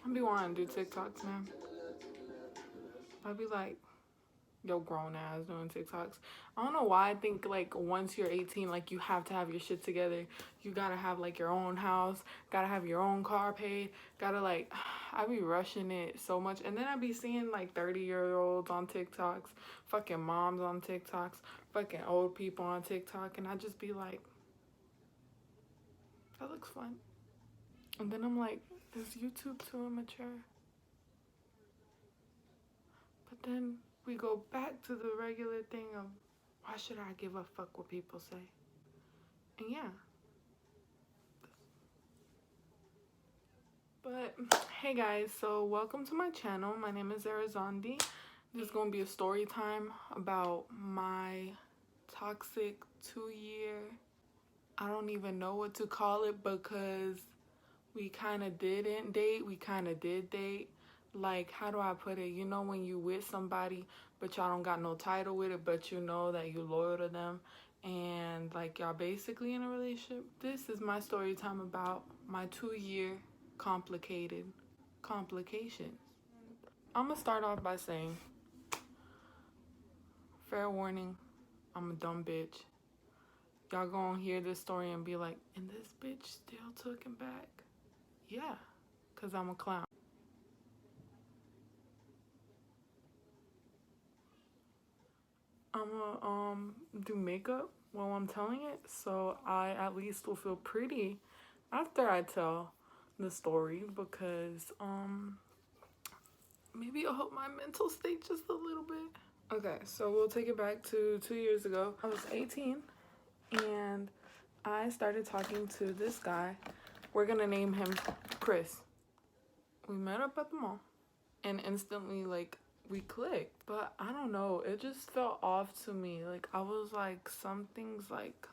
I be wanting to do TikToks, man. I be like, yo, grown ass doing TikToks. I don't know why I think like once you're 18, like you have to have your shit together. You gotta have like your own house, gotta have your own car paid, gotta like, I be rushing it so much. And then I be seeing like 30-year-olds on TikToks, fucking moms on TikToks, fucking old people on TikTok, and I just be like, that looks fun. And then I'm like, is YouTube too immature? But then we go back to the regular thing of why should I give a fuck what people say? And yeah. But hey guys, so welcome to my channel. My name is Arizandy. This is gonna be a story time about my toxic 2-year. I don't even know what to call it because we kind of didn't date. We kind of did date. Like, how do I put it? You know, when you with somebody, but y'all don't got no title with it, but you know that you loyal to them, and like y'all basically in a relationship. This is my story time about my 2-year complications. I'm gonna start off by saying, fair warning, I'm a dumb bitch. Y'all gonna hear this story and be like, and this bitch still took him back? Yeah, because I'm a clown. I'm gonna do makeup while I'm telling it, so I at least will feel pretty after I tell the story, because maybe it'll help my mental state just a little bit. Okay, so we'll take it back to 2 years ago. I was 18 and I started talking to this guy. We're gonna name him Chris. We met up at the mall and instantly like we clicked, but I don't know, it just felt off to me. Like I was like, something's like,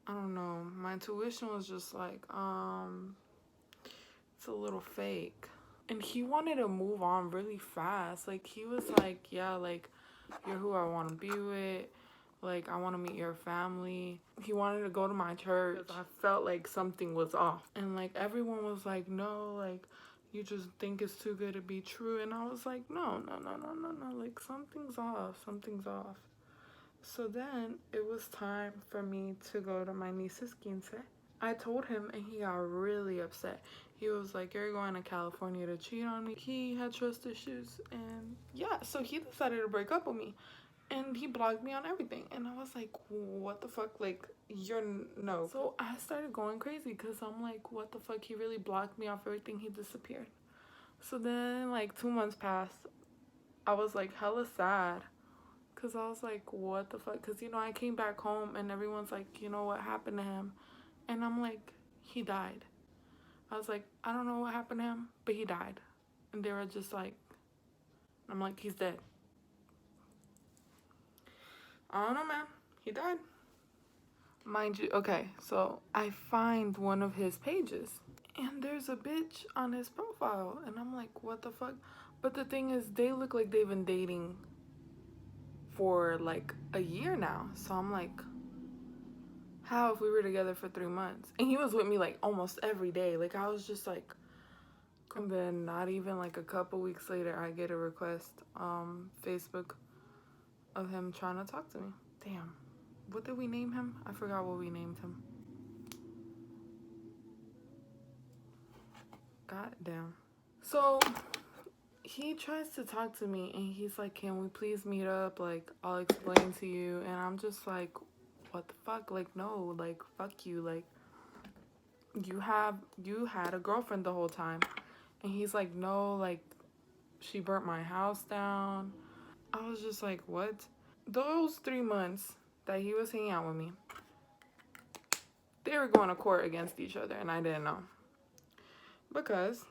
I don't know, my intuition was just like, it's a little fake. And he wanted to move on really fast. Like he was like, yeah, like you're who I want to be with, like I want to meet your family. He wanted to go to my church. I felt like something was off, and like everyone was like, no, like you just think it's too good to be true. And I was like, no, like something's off. So then it was time for me to go to my niece's quince. I told him and he got really upset. He was like, you're going to California to cheat on me. He had trust issues, and yeah, so he decided to break up with me. And he blocked me on everything. And I was like, what the fuck? Like, you're no. So I started going crazy because I'm like, what the fuck? He really blocked me off everything. He disappeared. So then, like, 2 months passed. I was like hella sad because I was like, what the fuck? Because, you know, I came back home and everyone's like, you know, what happened to him? And I'm like, he died. I was like, I don't know what happened to him, but he died. And they were just like, I'm like, he's dead. I don't know, man. He died. Mind you, okay, so I find one of his pages and there's a bitch on his profile. And I'm like, what the fuck? But the thing is, they look like they've been dating for like a year now. So I'm like, how if we were together for 3 months? And he was with me like almost every day. Like I was just like, and then not even like a couple weeks later, I get a request, Facebook, of him trying to talk to me. Damn. What did we name him? I forgot what we named him. God damn. So he tries to talk to me and he's like, can we please meet up? Like, I'll explain to you. And I'm just like, what the fuck? Like, no, like, fuck you. Like, you had a girlfriend the whole time. And he's like, no, like, she burnt my house down. I was just like, what? Those 3 months that he was hanging out with me, they were going to court against each other, and I didn't know. Because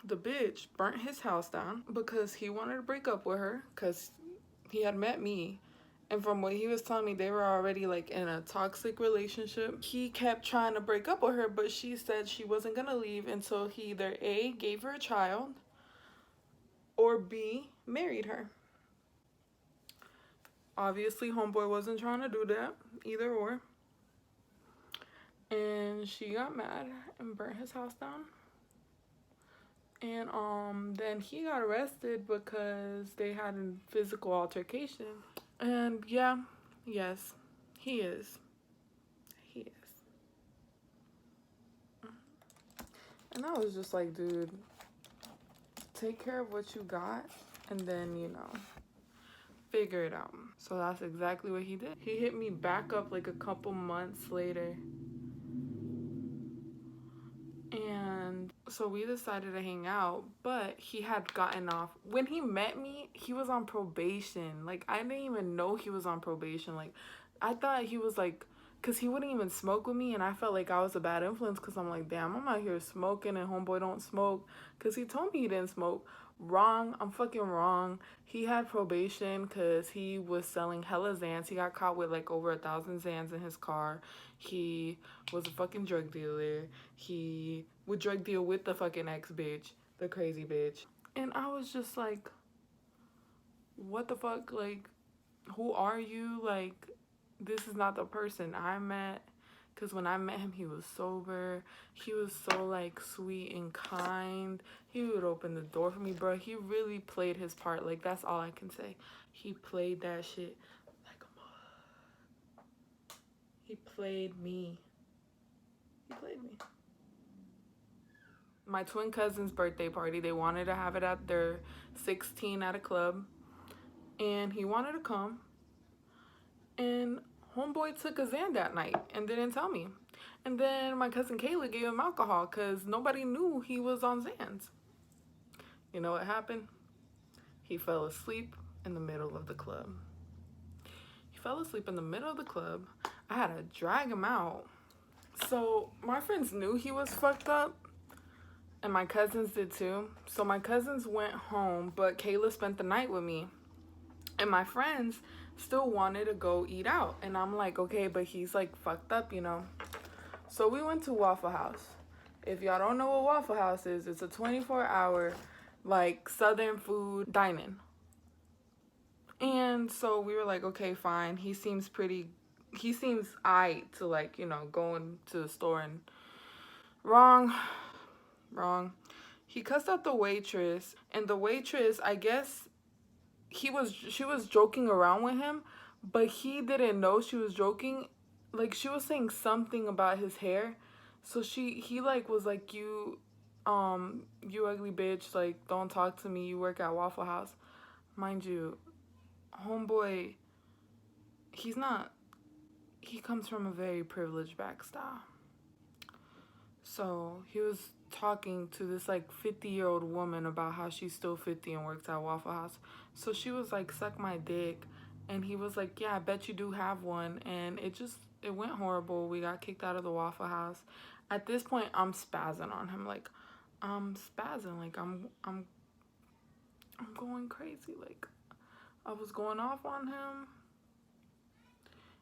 the bitch burnt his house down because he wanted to break up with her because he had met me. And from what he was telling me, they were already like in a toxic relationship. He kept trying to break up with her, but she said she wasn't going to leave until he either A, gave her a child, or B, married her. Obviously, homeboy wasn't trying to do that, either or. And she got mad and burnt his house down. And then he got arrested because they had a physical altercation. And yeah, yes, he is. He is. And I was just like, dude, take care of what you got and then, figure it out. So that's exactly what he did. He hit me back up like a couple months later. And so we decided to hang out, but he had gotten off. When he met me, he was on probation. Like, I didn't even know he was on probation. Like, I thought he was like, because he wouldn't even smoke with me, and I felt like I was a bad influence because I'm like, damn, I'm out here smoking and homeboy don't smoke. Because he told me he didn't smoke. Wrong. I'm fucking wrong. He had probation because he was selling hella Zans. He got caught with like over 1,000 Zans in his car. He was a fucking drug dealer. He would drug deal with the fucking ex bitch, the crazy bitch. And I was just like, what the fuck? Like, who are you? Like, this is not the person I met. Because when I met him, he was sober. He was so, like, sweet and kind. He would open the door for me, bro. He really played his part. Like, that's all I can say. He played that shit like a mother. He played me. He played me. My twin cousin's birthday party, they wanted to have it at their 16 at a club. And he wanted to come. And homeboy took a Xan that night and didn't tell me. And then my cousin Kayla gave him alcohol because nobody knew he was on Xans. You know what happened? He fell asleep in the middle of the club. He fell asleep in the middle of the club. I had to drag him out. So my friends knew he was fucked up. And my cousins did too. So my cousins went home, but Kayla spent the night with me. And my friends still wanted to go eat out. And I'm like, okay, but he's like fucked up, So we went to Waffle House. If y'all don't know what Waffle House is, it's a 24-hour, like, Southern food dining. And so we were like, okay, fine. He seems aight to, like, going to the store and wrong. He cussed out the waitress, and the waitress, I guess she was joking around with him, but he didn't know she was joking. Like, she was saying something about his hair. So he like was like, you ugly bitch, like, don't talk to me, you work at Waffle House. Mind you, homeboy, he comes from a very privileged backstyle. So he was talking to this like 50-year-old woman about how she's still 50 and works at Waffle House. So she was like, suck my dick. And he was like, yeah, I bet you do have one. And it went horrible. We got kicked out of the Waffle House. At this point, I'm spazzing on him. Like, I'm spazzing. Like, I'm going crazy. Like, I was going off on him.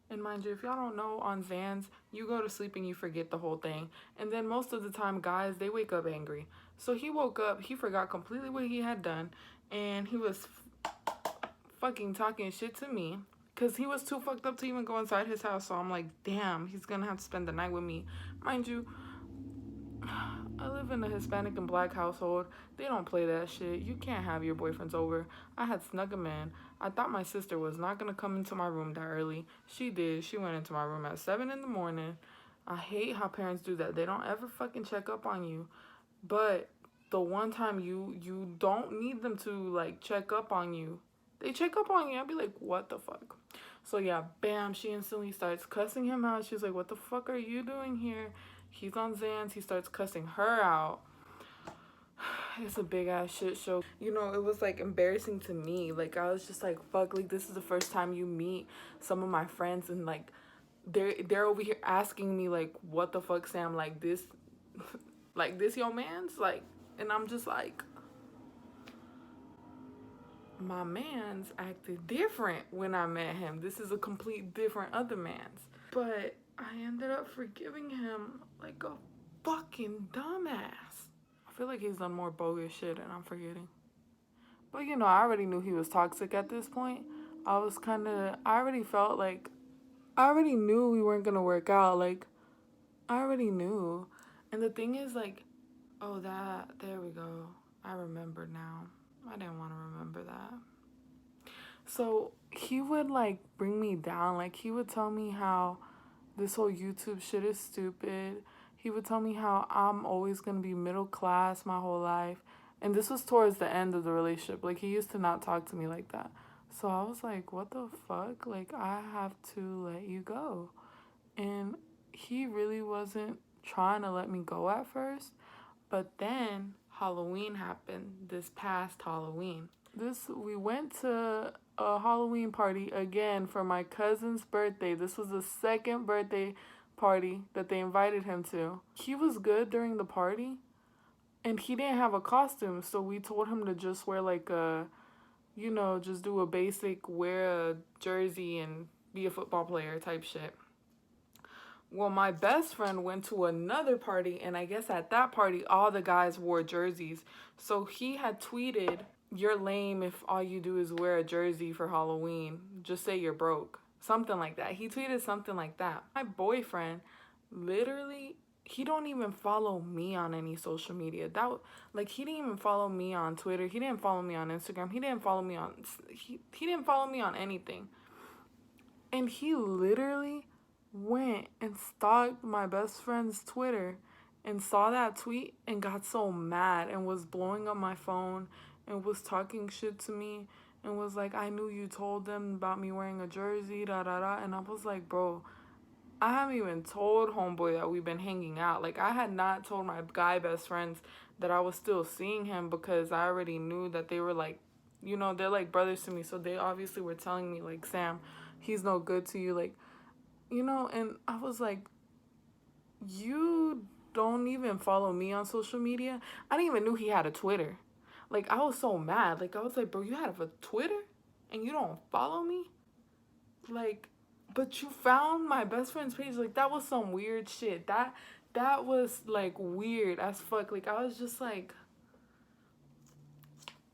And mind you, if y'all don't know, on Xans, you go to sleep and you forget the whole thing. And then most of the time, guys, they wake up angry. So he woke up, he forgot completely what he had done. And he was fucking talking shit to me. Because he was too fucked up to even go inside his house. So I'm like, damn, he's going to have to spend the night with me. Mind you, I live in a Hispanic and black household. They don't play that shit. You can't have your boyfriends over. I had snuck him in. I thought my sister was not going to come into my room that early. She did. She went into my room at 7 in the morning. I hate how parents do that. They don't ever fucking check up on you. But the one time you don't need them to, like, check up on you, they check up on you. I'd be like, what the fuck? So yeah, bam, she instantly starts cussing him out. She's like, what the fuck are you doing here? He's on Xans. He starts cussing her out. It's a big ass shit show. It was like embarrassing to me. Like, I was just like, fuck, like, this is the first time you meet some of my friends, and like they're over here asking me like, what the fuck, Sam, like this like this your man's, like, and I'm just like, my man's acted different when I met him. This is a complete different other man's. But I ended up forgiving him like a fucking dumbass. I feel like he's done more bogus shit and I'm forgetting. But I already knew he was toxic at this point. I already felt like, I already knew we weren't gonna work out. Like, I already knew. And the thing is, like, there we go. So he would like bring me down. Like he would tell me how this whole YouTube shit is stupid. He would tell me how I'm always gonna be middle class my whole life. And this was towards the end of the relationship. Like he used to not talk to me like that. So I was like, what the fuck? Like I have to let you go. And he really wasn't trying to let me go at first. But then Halloween happened this past Halloween. We went to a Halloween party again for my cousin's birthday. This was the second birthday party that they invited him to. He was good during the party and he didn't have a costume, so we told him to just wear like a, just do a basic wear a jersey and be a football player type shit. Well, my best friend went to another party, and I guess at that party, all the guys wore jerseys. So he had tweeted, "You're lame if all you do is wear a jersey for Halloween. Just say you're broke." Something like that. He tweeted something like that. My boyfriend, literally, he don't even follow me on any social media. He didn't even follow me on Twitter. He didn't follow me on Instagram. He didn't follow me on, he didn't follow me on anything. And he literally went and stalked my best friend's Twitter and saw that tweet and got so mad and was blowing up my phone and was talking shit to me and was like, I knew you told them about me wearing a jersey, da da da. And I was like, bro, I haven't even told homeboy that we've been hanging out. Like, I had not told my guy best friends that I was still seeing him because I already knew that they were like, they're like brothers to me. So they obviously were telling me, like, Sam, he's no good to you. Like, and I was like, you don't even follow me on social media? I didn't even knew he had a Twitter. Like, I was so mad. Like, I was like, bro, you have a Twitter and you don't follow me? Like, but you found my best friend's page. Like, that was some weird shit. That was like weird as fuck. Like, I was just like,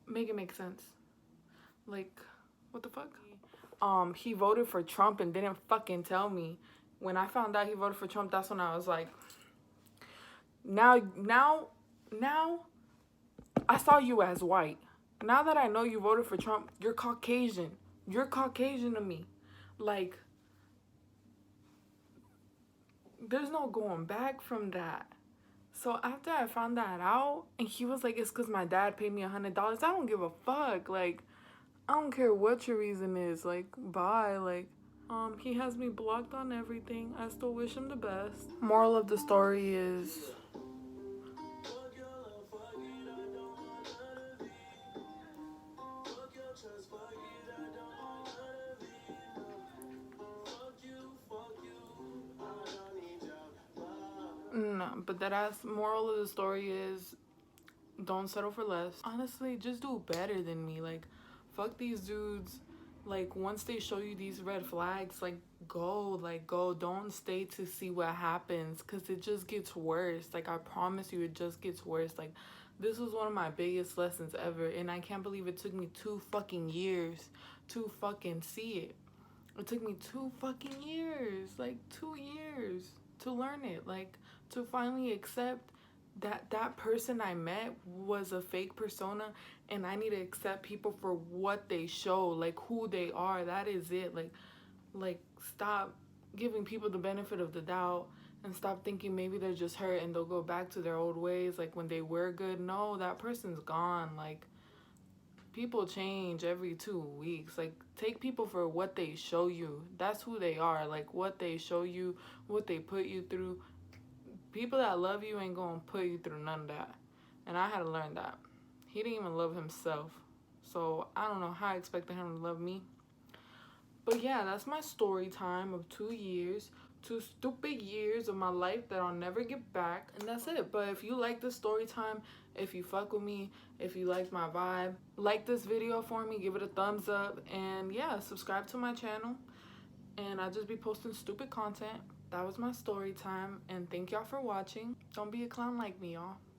make it make sense. Like, what the fuck? He voted for Trump and didn't fucking tell me. When I found out he voted for Trump, that's when I was like, now I saw you as white. Now that I know you voted for Trump, you're Caucasian. You're Caucasian to me. Like, there's no going back from that. So after I found that out, and he was like, it's because my dad paid me $100. I don't give a fuck. Like, I don't care what your reason is. Like, bye. Like, he has me blocked on everything. I still wish him the best. Moral of the story is, no, but that ass moral of the story is, don't settle for less. Honestly, just do better than me. Like, fuck these dudes. Like, once they show you these red flags, like, go. Don't stay to see what happens, because it just gets worse. Like, I promise you, it just gets worse. Like, this was one of my biggest lessons ever, and I can't believe it took me 2 fucking years to fucking see it. It took me 2 fucking years, like 2 years to learn it, like to finally accept that that person I met was a fake persona, and I need to accept people for what they show, like who they are. That is it. Like stop giving people the benefit of the doubt and stop thinking maybe they're just hurt and they'll go back to their old ways like when they were good. No, that person's gone. Like, people change every 2 weeks. Like, take people for what they show you. That's who they are. Like, what they show you, what they put you through. People that love you ain't gonna put you through none of that. And I had to learn that. He didn't even love himself. So I don't know how I expected him to love me. But yeah, that's my story time of 2 years. 2 stupid years of my life that I'll never get back. And that's it. But if you like this story time, if you fuck with me, if you like my vibe, like this video for me, give it a thumbs up. And yeah, subscribe to my channel. And I'll just be posting stupid content. That was my story time. And thank y'all for watching. Don't be a clown like me, y'all.